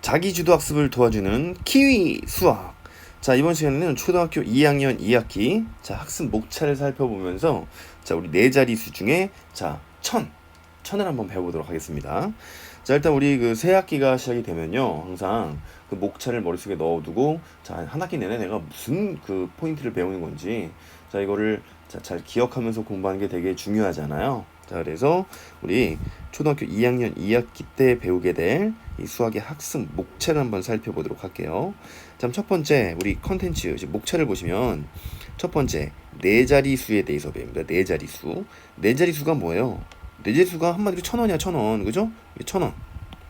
자기주도 학습을 도와주는 키위 수학. 자, 이번 시간에는 초등학교 2학년 2학기 학습 목차를 살펴보면서 우리 네 자리수 중에 천을 한번 배워보도록 하겠습니다. 자, 일단 우리 그 새 학기가 시작이 되면요, 항상 그 목차를 머릿속에 넣어두고 한 학기 내내 내가 무슨 그 포인트를 배우는 건지 이거를 잘 기억하면서 공부하는 게 되게 중요하잖아요. 자, 그래서 우리 초등학교 2학년 2학기 때 배우게 될 이 수학의 학습 목차를 한번 살펴보도록 할게요. 자, 첫 번째 우리 컨텐츠 목차를 보시면 첫 번째 네 자리수에 대해서 배웁니다. 네 자리수. 네 자리수가 뭐예요? 네 자리수가 한마디로 1,000원이야, 1,000원. 그죠? 1,000원.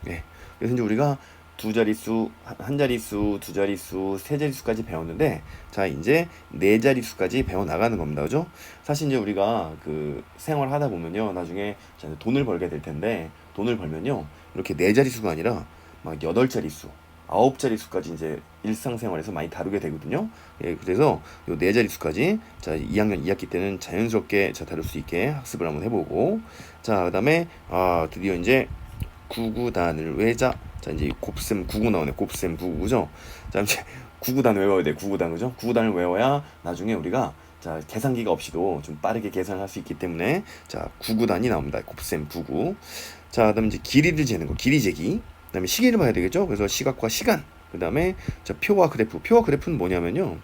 네. 그래서 이제 우리가 두 자릿수, 한 자릿수, 두 자릿수, 세 자릿수까지 배웠는데, 이제 네 자릿수까지 배워 나가는 겁니다. 그죠? 사실 이제 우리가 그 생활하다 보면요, 나중에 돈을 벌게 될 텐데, 돈을 벌면요, 이렇게 네 자릿수가 아니라 막 여덟 자릿수, 아홉 자릿수까지 이제 일상생활에서 많이 다루게 되거든요. 예, 그래서 요 네 자릿수까지 2학년 2학기 때는 자연스럽게 다룰 수 있게 학습을 한번 해보고, 그다음에 드디어 이제 구구단을 외자. 이제 곱셈 99 나오네. 곱셈 99죠. 이제 구구단 외워야 돼. 구구단, 그죠? 구구단을 외워야 나중에 우리가 계산기가 없이도 좀 빠르게 계산을 할 수 있기 때문에 구구단이 나옵니다. 곱셈 99. 그다음에 이제 길이를 재는 거, 길이 재기. 그다음에 시계를 봐야 되겠죠? 그래서 시각과 시간. 그다음에 표와 그래프. 표와 그래프는 뭐냐면요,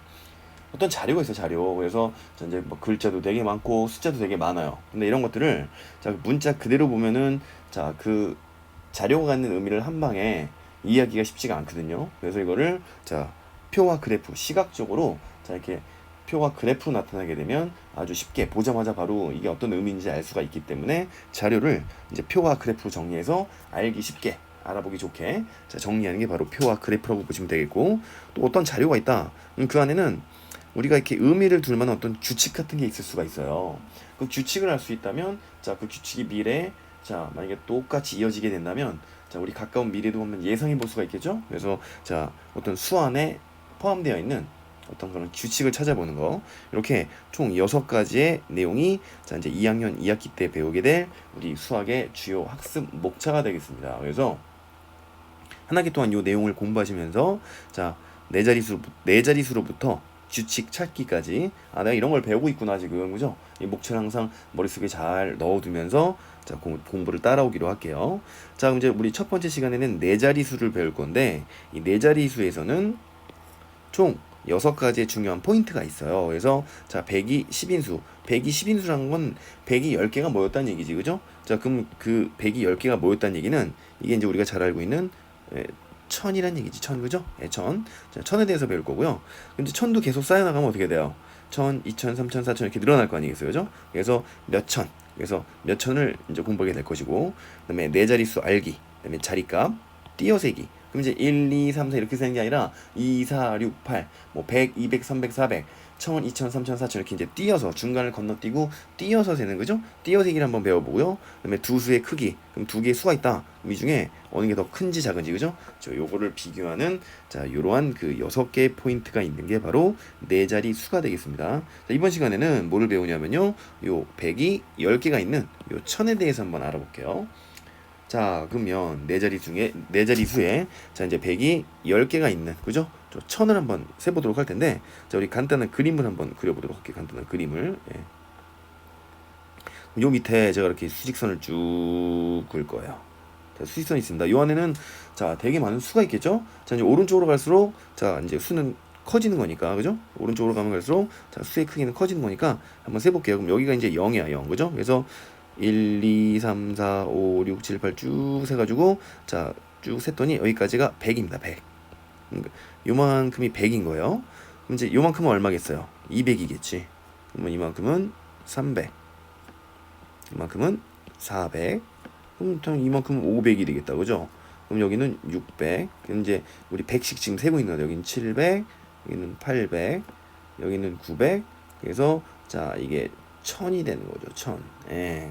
어떤 자료가 있어요, 자료. 그래서 이제 뭐 글자도 되게 많고 숫자도 되게 많아요. 근데 이런 것들을 문자 그대로 보면은 그 자료가 갖는 의미를 한 방에 이해하기가 쉽지가 않거든요. 그래서 이거를 표와 그래프, 시각적으로 이렇게 표와 그래프로 나타나게 되면 아주 쉽게 보자마자 바로 이게 어떤 의미인지 알 수가 있기 때문에 자료를 이제 표와 그래프로 정리해서 알기 쉽게, 알아보기 좋게 정리하는 게 바로 표와 그래프라고 보시면 되겠고, 또 어떤 자료가 있다. 그 안에는 우리가 이렇게 의미를 둘 만한 어떤 규칙 같은 게 있을 수가 있어요. 그 규칙을 알 수 있다면 그 규칙이 미래에 만약에 똑같이 이어지게 된다면 우리 가까운 미래도 한번 예상해 볼 수가 있겠죠. 그래서 어떤 수 안에 포함되어 있는 어떤 그런 규칙을 찾아보는 거, 이렇게 총 6가지의 내용이 이제 2학년 2학기 때 배우게 될 우리 수학의 주요 학습 목차가 되겠습니다. 그래서 한 학기 동안 이 내용을 공부하시면서 네 자릿수로부터 규칙 찾기까지, 내가 이런 걸 배우고 있구나 지금, 그죠? 이 목차를 항상 머릿속에 잘 넣어두면서 공부를 따라오기로 할게요. 그럼 이제 우리 첫 번째 시간에는 네 자리수를 배울 건데, 이 네 자리수에서는 총 6가지의 중요한 포인트가 있어요. 그래서 100이 10인수, 100이 10인수라는 건 100이 10개가 모였다는 얘기지, 그죠? 그럼 그 100이 10개가 모였다는 얘기는 이게 이제 우리가 잘 알고 있는 천이란 얘기지. 천, 그죠? 천. 천에 대해서 배울 거고요. 근데 천도 계속 쌓여나가면 어떻게 돼요? 1000, 2000, 3000, 4000 이렇게 늘어날 거 아니겠어요, 그죠? 그래서 몇 천, 그래서 몇 천을 이제 공부하게 될 것이고, 그다음에 네 자릿수 알기, 그다음에 자리값 띄어세기. 그럼 이제 1, 2, 3, 4 이렇게 세는 게 아니라 2, 4, 6, 8, 뭐 100, 200, 300, 400, 1000, 2000, 3000, 4000 이렇게 이제 띄어서 중간을 건너뛰고 띄어서 세는 거죠. 띄어세기를 한번 배워보고요. 그다음에 두 수의 크기. 그럼 두 개의 수가 있다. 이 중에 어느 게 더 큰지 작은지, 그죠? 요거를 비교하는 요러한 그 6개의 포인트가 있는 게 바로 네 자리 수가 되겠습니다. 이번 시간에는 뭐를 배우냐면요, 요 100이 10개가 있는 요 1000에 대해서 한번 알아볼게요. 그러면 네 자리수에 이제 100이 10개가 있는, 그죠? 1000을 한번 세보도록 할 텐데, 우리 간단한 그림을 한번 그려보도록 할게요. 간단한 그림을. 예. 요 밑에 제가 이렇게 수직선을 쭉 그을 거예요. 수직선이 있습니다. 요 안에는 되게 많은 수가 있겠죠? 이제 오른쪽으로 갈수록 이제 수는 커지는 거니까, 그죠? 오른쪽으로 가면 갈수록 수의 크기는 커지는 거니까 한번 세볼게요. 그럼 여기가 이제 0이야, 0, 그죠? 그래서 1, 2, 3, 4, 5, 6, 7, 8 쭉 세가지고 쭉 셌더니 여기까지가 100입니다. 100. 요만큼이 100인 거예요. 그럼 이제 요만큼은 얼마겠어요? 200이겠지. 그러면 이만큼은 300. 이만큼은 400. 그럼 이만큼은 500이 되겠다, 그죠? 그럼 여기는 600. 그럼 이제 우리 100씩 지금 세고 있는 거죠. 여기는 700, 여기는 800, 여기는 900. 그래서 이게 1000이 되는 거죠. 1000. 예.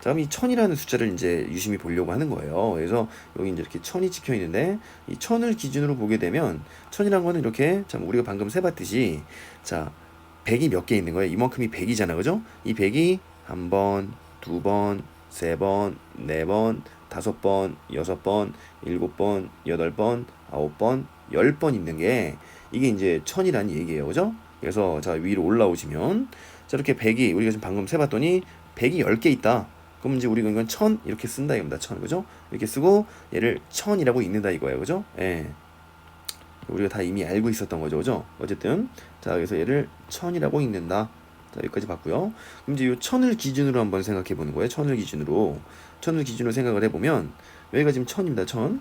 그럼 이 1000이라는 숫자를 이제 유심히 보려고 하는 거예요. 그래서 여기 이제 이렇게 1000이 찍혀 있는데, 이 1000을 기준으로 보게 되면 1000이란 거는 이렇게 우리가 방금 세봤듯이 100이 몇 개 있는 거예요. 이만큼이 100이잖아, 그죠? 이 100이 한 번, 두 번, 세 번, 네 번, 5번, 6번, 7번, 8번, 9번, 10번 있는 게 이게 이제 1000이라는 얘기예요. 그죠? 그래서 자, 위로 올라오시면 자, 이렇게 100이 우리가 지금 방금 세봤더니 100이 10개 있다. 그럼 이제 우리가 이건 1000 이렇게 쓴다 이겁니다. 1000. 그죠? 이렇게 쓰고 얘를 1000이라고 읽는다 이거예요. 그죠? 예. 우리가 다 이미 알고 있었던 거죠. 그죠? 어쨌든 자, 그래서 얘를 1000이라고 읽는다. 자, 여기까지 봤고요. 그럼 이제 이 1000을 기준으로 한번 생각해 보는 거예요. 1000을 기준으로 생각을 해보면 여기가 지금 1000입니다. 1000.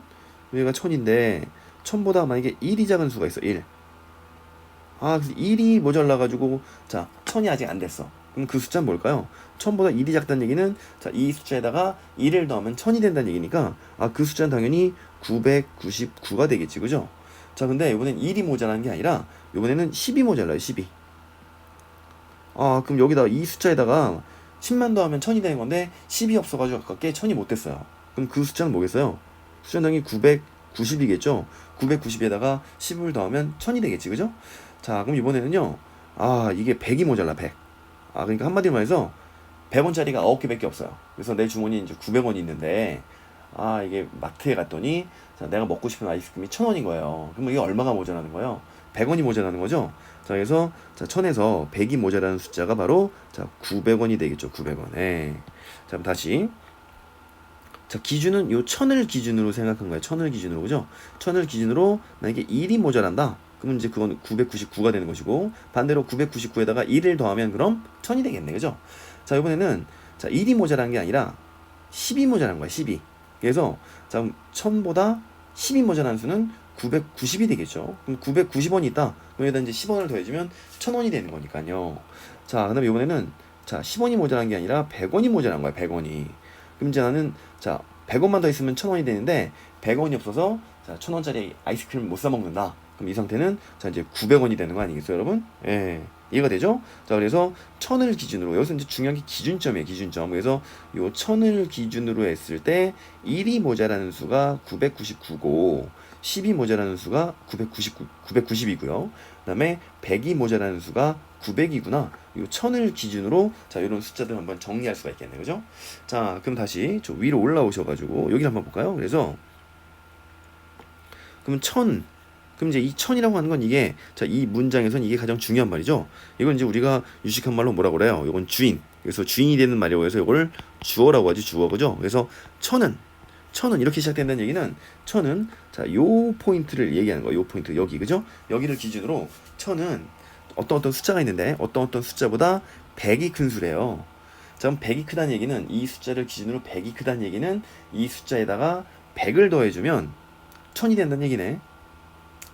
여기가 1000인데 1000보다 만약에 1이 작은 수가 있어. 1. 그래서 1이 모자라가지고 자, 1000이 아직 안 됐어. 그럼 그 숫자는 뭘까요? 1000보다 1이 작다는 얘기는 자, 이 숫자에다가 1을 더하면 1000이 된다는 얘기니까 그 숫자는 당연히 999가 되겠지. 그죠? 자, 근데 이번엔 1이 모자라는 게 아니라 이번에는 10이 모자라요. 10이. 그럼 여기다 이 숫자에다가 10만 더하면 1000이 되는 건데 10이 없어가지고 아깝게 1000이 못 됐어요. 그럼 그 숫자는 뭐겠어요? 숫자는 당연히 990이겠죠? 990에다가 10을 더하면 1000이 되겠지. 그죠? 자, 그럼 이번에는요. 이게 100이 모자라, 100. 그러니까 한마디로 말해서 100원짜리가 9개밖에 없어요. 그래서 내 주머니에 이제 900원이 있는데 이게 마트에 갔더니 자, 내가 먹고 싶은 아이스크림이 1000원인 거예요. 그럼 이게 얼마가 모자라는 거예요? 100원이 모자라는 거죠. 자, 그래서 자, 1000에서 100이 모자라는 숫자가 바로 자, 900원이 되겠죠. 900원. 자, 그럼 다시 자, 기준은 요 1000을 기준으로 생각한 거예요. 1000을 기준으로. 그죠? 1000을 기준으로 만약에 1이 모자란다. 그러면 이제 그건 999가 되는 것이고 반대로 999에다가 1을 더하면 그럼 1000이 되겠네. 그죠? 자, 이번에는 자, 1이 모자란 게 아니라 10이 모자란 거야. 10이. 그래서 자, 1000보다 10이 모자란 수는 990이 되겠죠. 그럼 990원이 있다. 그럼 여기다 이제 10원을 더해주면 1000원이 되는 거니까요. 자, 그다음에 이번에는 자, 10원이 모자란 게 아니라 100원이 모자란 거야. 100원이. 그럼 이제 나는 자, 100원만 더 있으면 1000원이 되는데 100원이 없어서 자, 1000원짜리 아이스크림을 못 사 먹는다. 그럼 이 상태는 자, 이제 900원이 되는 거 아니겠어요, 여러분? 이해가 되죠? 자, 그래서 1000을 기준으로 여기서 이제 중요한 게 기준점이에요. 기준점. 그래서 요 1000을 기준으로 했을 때 1이 모자라는 수가 999고 10이 모자라는 수가 990이고요. 그다음에 100이 모자라는 수가 900이구나. 요 1000을 기준으로 자, 이런 숫자들 한번 정리할 수가 있겠네요. 그죠? 자, 그럼 다시 저 위로 올라오셔 가지고 여기를 한번 볼까요? 그래서 그럼 1000 그럼 이제 이 1000이라고 하는 건 이게 자, 이 문장에선 이게 가장 중요한 말이죠. 이건 이제 우리가 유식한 말로 뭐라 그래요? 이건 주인. 그래서 주인이 되는 말이라고 해서 이걸 주어라고 하지. 주어. 그죠? 그래서 1000은 이렇게 시작된다는 얘기는 1000은 자, 요 포인트를 얘기하는 거예요. 요 포인트 여기. 그죠? 여기를 기준으로 1000은 어떤 숫자가 있는데 어떤 숫자보다 100이 큰 수래요. 자, 그럼 100이 크다는 얘기는 이 숫자를 기준으로 100이 크다는 얘기는 이 숫자에다가 100을 더해주면 1000이 된다는 얘기네.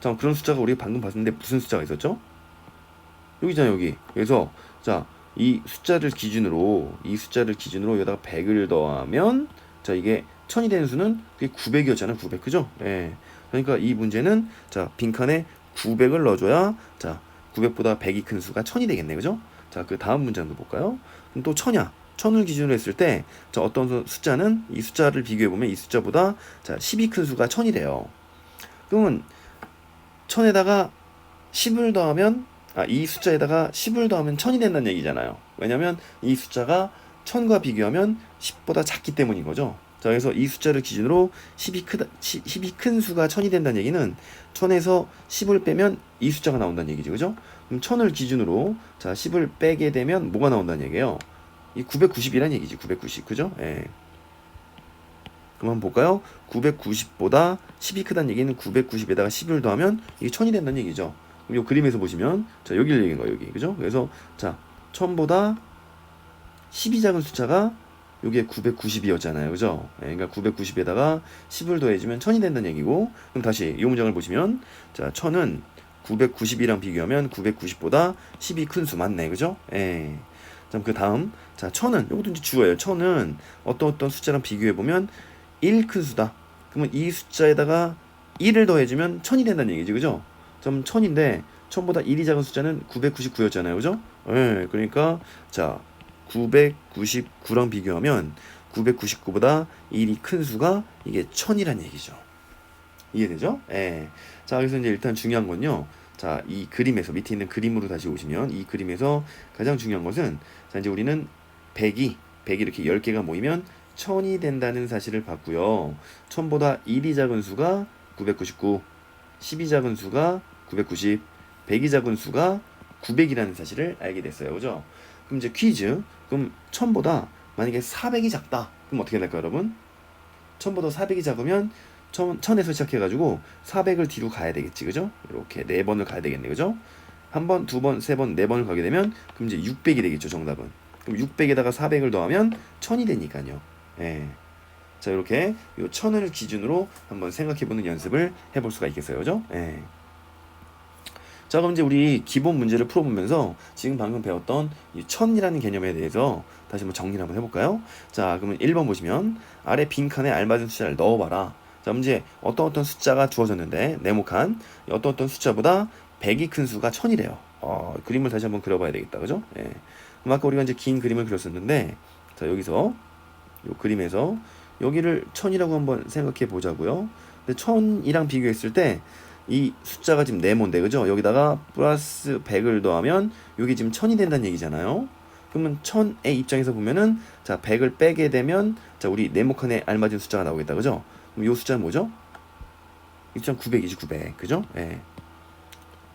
자, 그런 숫자가 우리가 방금 봤는데 무슨 숫자가 있었죠? 여기잖아요, 여기. 그래서 자, 이 숫자를 기준으로 여기다가 100을 더하면 자, 이게 1000이 되는 수는 그게 900이었잖아요. 900. 그죠? 그러니까 이 문제는 자, 빈칸에 900을 넣어줘야 자, 900보다 100이 큰 수가 1000이 되겠네. 그죠? 자, 그 다음 문제 한번 볼까요? 그럼 또 1000이야. 1000을 기준으로 했을 때 자, 어떤 숫자는 이 숫자를 비교해 보면 이 숫자보다 자, 10이 큰 수가 1000이래요. 그러면 1000에다가 10을 더하면 이 숫자에다가 10을 더하면 1000이 된다는 얘기잖아요. 왜냐면 이 숫자가 1000과 비교하면 10보다 작기 때문인 거죠. 자, 그래서 이 숫자를 기준으로 10이 큰 수가 1000이 된다는 얘기는 1000에서 10을 빼면 이 숫자가 나온다는 얘기죠. 그죠? 그럼 1000을 기준으로 자, 10을 빼게 되면 뭐가 나온다는 얘기예요? 이 990이란 얘기지. 990. 그죠? 그럼 한번 볼까요? 990보다 10이 크다는 얘기는 990에다가 10을 더하면 이게 1000이 된다는 얘기죠. 그럼 이 그림에서 보시면 자, 여기를 얘기한 거예요. 여기. 그죠? 그래서 자, 1000보다 10이 작은 숫자가 요게 990이었잖아요. 그죠? 그러니까 990에다가 10을 더해주면 1000이 된다는 얘기고 그럼 다시 이 문장을 보시면 자, 1000은 990이랑 비교하면 990보다 10이 큰 수 맞네. 그죠? 자, 그 다음 자, 1000은 이것도 이제 주어예요. 1000은 어떤 숫자랑 비교해보면 1 큰 수다. 그러면 이 숫자에다가 1을 더해주면 1000이 된다는 얘기지. 그죠? 그럼 1000인데 1000보다 1이 작은 숫자는 999였잖아요. 그죠? 그러니까 자, 999랑 비교하면 999보다 1이 큰 수가 이게 1000이란 얘기죠. 이해되죠? 자, 그래서 이제 일단 중요한 건요. 자, 이 그림에서 밑에 있는 그림으로 다시 오시면 이 그림에서 가장 중요한 것은 자, 이제 우리는 100이 이렇게 10개가 모이면 천이 된다는 사실을 봤고요. 1000보다 1이 작은 수가 999, 10이 작은 수가 990, 100이 작은 수가 900이라는 사실을 알게 됐어요. 그죠? 그럼 이제 퀴즈. 그럼 1000보다 만약에 400이 작다. 그럼 어떻게 될까요, 여러분? 1000보다 400이 작으면 1000에서 시작해가지고 400을 뒤로 가야 되겠지. 그죠? 이렇게 4번을 가야 되겠네. 그죠? 한 번, 두 번, 세 번, 네 번을 가게 되면 그럼 이제 600이 되겠죠. 정답은. 그럼 600에다가 400을 더하면 1000이 되니까요. 예. 자, 이렇게 요 1000을 기준으로 한번 생각해보는 연습을 해볼 수가 있겠어요. 그죠? 예. 자, 그럼 이제 우리 기본 문제를 풀어보면서 지금 방금 배웠던 이 1000이라는 개념에 대해서 다시 한번 정리를 한번 해볼까요? 자, 그러면 1번 보시면 아래 빈칸에 알맞은 숫자를 넣어봐라. 자, 문제 어떤 숫자가 주어졌는데 네모칸 어떤 숫자보다 100이 큰 수가 1000이래요. 그림을 다시 한번 그려봐야 되겠다. 그죠? 예. 그럼 아까 우리가 이제 긴 그림을 그렸었는데 자, 여기서 요 그림에서 여기를 1000이라고 한번 생각해 보자고요. 근데 1000이랑 비교했을 때 이 숫자가 지금 네모인데 그죠? 여기다가 플러스 100을 더하면 여기 지금 1000이 된다는 얘기잖아요. 그러면 1000의 입장에서 보면은 자, 100을 빼게 되면 자, 우리 네모칸에 알맞은 숫자가 나오겠다. 그죠? 그럼 이 숫자는 뭐죠? 2,900이지 900. 그죠? 예.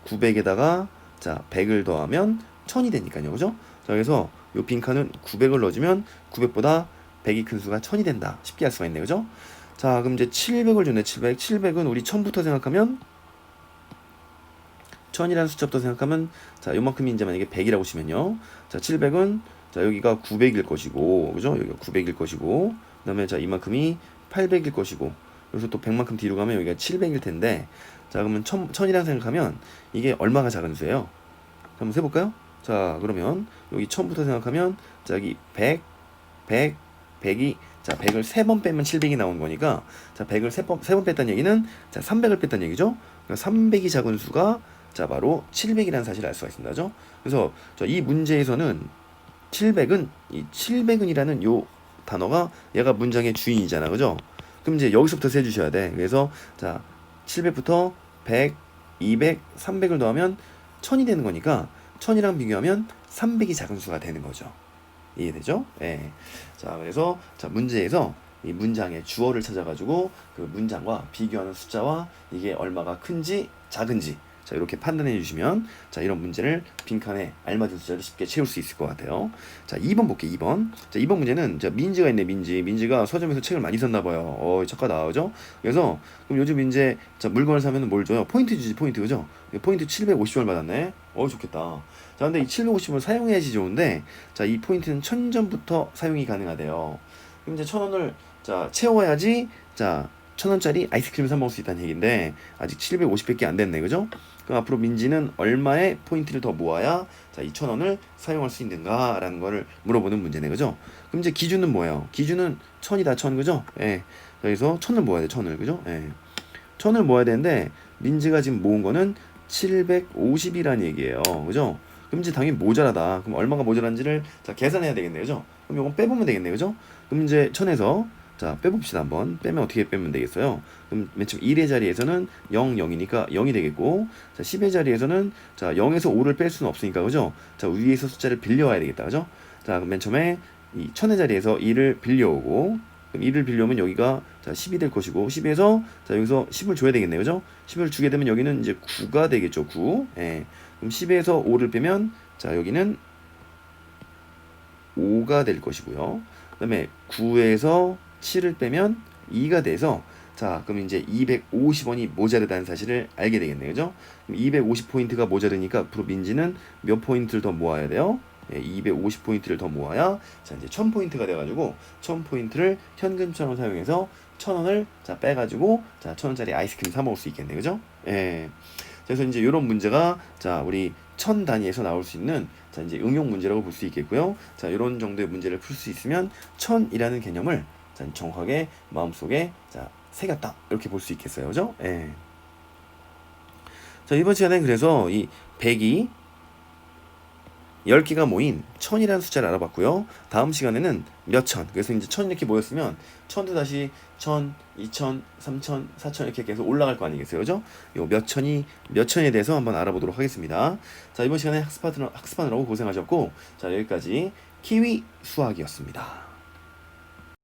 900에다가 자, 100을 더하면 1000이 되니까요. 그죠? 자, 그래서 요 빈칸은 900을 넣어주면 900보다 100이 큰 수가 1000이 된다. 쉽게 할 수가 있네요. 그죠? 자, 그럼 이제 700을 줬네. 700. 700은 우리 1000부터 생각하면 1000이라는 숫자부터 생각하면 자, 요만큼이 이제 만약에 100이라고 치면요. 자, 700은 자, 여기가 900일 것이고. 그죠? 여기가 900일 것이고. 그다음에 자, 이만큼이 800일 것이고. 그래서 또 100만큼 뒤로 가면 여기가 700일 텐데. 자, 그러면 1000이라고 생각하면 이게 얼마가 작은 수예요? 한번 세 볼까요? 자, 그러면 여기 1000부터 생각하면 자, 여기 100, 100이 자, 100을 3번 빼면 700이 나오는 거니까 자, 100을 3번 뺐다는 얘기는 자, 300을 뺐다는 얘기죠. 그러니까 300이 작은 수가 자, 바로 700이라는 사실을 알 수가 있습니다. 그죠? 그래서 이 문제에서는 700은 이 700은이라는 요 단어가 얘가 문장의 주인이잖아. 그죠? 그럼 이제 여기서부터 세 주셔야 돼. 그래서 자, 700부터 100, 200, 300을 더하면 1000이 되는 거니까 1000이랑 비교하면 300이 작은 수가 되는 거죠. 이해되죠? 예. 자, 그래서 자, 문제에서 이 문장의 주어를 찾아가지고 그 문장과 비교하는 숫자와 이게 얼마가 큰지 작은지 자, 이렇게 판단해 주시면 자, 이런 문제를 빈칸에 알맞은 숫자를 쉽게 채울 수 있을 것 같아요. 자, 2번 볼게요. 2번. 자, 2번 문제는 자, 민지가 있네. 민지가 서점에서 책을 많이 샀나 봐요. 작가 나오죠? 그래서 그럼 요즘 민재 자, 물건을 사면 뭘 줘요? 포인트 주지. 포인트. 그죠? 포인트 750원 받았네. 좋겠다. 자, 근데 이 750원 사용해야지 좋은데 자, 이 포인트는 1000점부터 사용이 가능하대요. 그럼 이제 1000원을 자, 채워야지 자, 1000원짜리 아이스크림을 사 먹을 수 있다는 얘기인데 아직 750밖에 안 됐네. 그죠? 그럼 앞으로 민지는 얼마의 포인트를 더 모아야 자, 2000원을 사용할 수 있는가라는 거를 물어보는 문제네. 그죠? 그럼 이제 기준은 뭐예요? 기준은 1000이다. 1000. 그죠? 예. 그래서 1000을 모아야 돼. 1000을. 그죠? 예. 1000을 모아야 되는데 민지가 지금 모은 거는 750이라는 얘기예요. 그죠? 그럼 이제 당연히 모자라다. 그럼 얼마가 모자란지를 자, 계산해야 되겠네요. 그죠? 그럼 이건 빼보면 되겠네요. 그죠? 그럼 이제 1000에서 자, 빼봅시다. 한번. 빼면 어떻게 빼면 되겠어요? 그럼 맨 처음 1의 자리에서는 0, 0이니까 0이 되겠고, 자, 10의 자리에서는 자, 0에서 5를 뺄 수는 없으니까, 그죠? 자, 위에서 숫자를 빌려와야 되겠다. 그죠? 자, 그럼 맨 처음에 이 1000의 자리에서 2를 빌려오고, 그럼 2를 빌려오면 여기가 자, 10이 될 것이고, 10에서 자, 여기서 10을 줘야 되겠네요. 그죠? 10을 주게 되면 여기는 이제 9가 되겠죠. 9. 예. 그럼 10에서 5를 빼면 자, 여기는 5가 될 것이고요. 그다음에 9에서 7을 빼면 2가 돼서 자, 그럼 이제 250원이 모자르다는 사실을 알게 되겠네요. 그죠? 그럼 250포인트가 모자르니까 앞으로 민지는 몇 포인트를 더 모아야 돼요? 250포인트를 더 모아야 자, 이제 1000포인트가 돼 가지고 1000포인트를 현금처럼 사용해서 1000원을 자, 빼 가지고 자, 1000원짜리 아이스크림 사 먹을 수 있겠네요. 그죠? 예. 그래서 이제 이런 문제가 자, 우리 1000 단위에서 나올 수 있는 자, 이제 응용 문제라고 볼 수 있겠고요. 자, 이런 정도의 문제를 풀 수 있으면 1000이라는 개념을 자, 정확하게 마음속에 자, 새겼다. 이렇게 볼 수 있겠어요. 그죠? 예. 자, 이번 시간엔 그래서 이 100이 10개가 모인 1000이라는 숫자를 알아봤고요. 다음 시간에는 몇천. 그래서 이제 1000 이렇게 모였으면 1000도 다시 1000, 2000, 3000, 4000 이렇게 계속 올라갈 거 아니겠어요. 그죠? 요 몇천에 대해서 한번 알아보도록 하겠습니다. 자, 이번 시간에 학습하느라고 고생하셨고 자, 여기까지 키위 수학이었습니다.